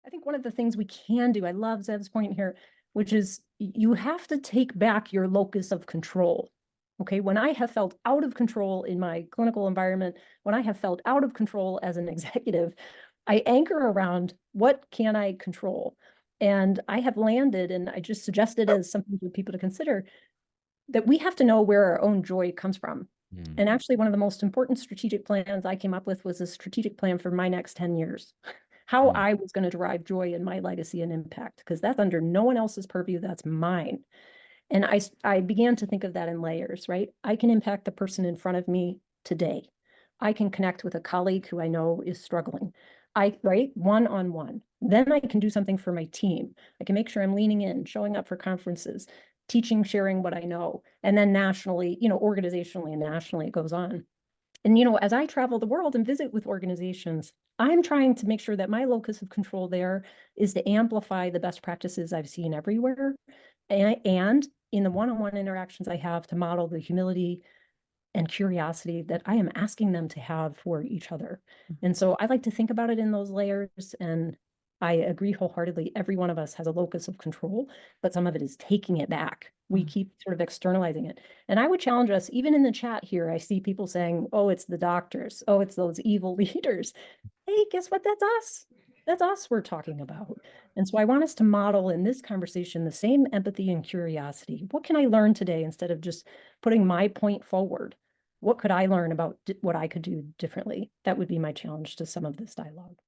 I think one of the things we can do, I love Zev's point here, which is you have to take back your locus of control. Okay, when I have felt out of control in my clinical environment, when I have felt out of control as an executive, I anchor around what can I control? And I have landed, and I just suggested as something for people to consider, that we have to know where our own joy comes from. Mm. And actually, one of the most important strategic plans I came up with was a strategic plan for my next 10 years, how Mm. I was going to derive joy in my legacy and impact, because that's under no one else's purview, that's mine. And I began to think of that in layers, right? I can impact the person in front of me today. I can connect with a colleague who I know is struggling. Right, one-on-one. Then I can do something for my team. I can make sure I'm leaning in, showing up for conferences, teaching, sharing what I know. And then nationally, organizationally and nationally, it goes on. And, as I travel the world and visit with organizations, I'm trying to make sure that my locus of control there is to amplify the best practices I've seen everywhere. And in the one-on-one interactions I have, to model the humility and curiosity that I am asking them to have for each other. And so I like to think about it in those layers. And I agree wholeheartedly. Every one of us has a locus of control, but some of it is taking it back. We keep sort of externalizing it. And I would challenge us, even in the chat here, I see people saying, oh, it's the doctors. Oh, it's those evil leaders. Hey, guess what? That's us. That's us we're talking about. And so I want us to model in this conversation the same empathy and curiosity. What can I learn today instead of just putting my point forward? What could I learn about what I could do differently? That would be my challenge to some of this dialogue.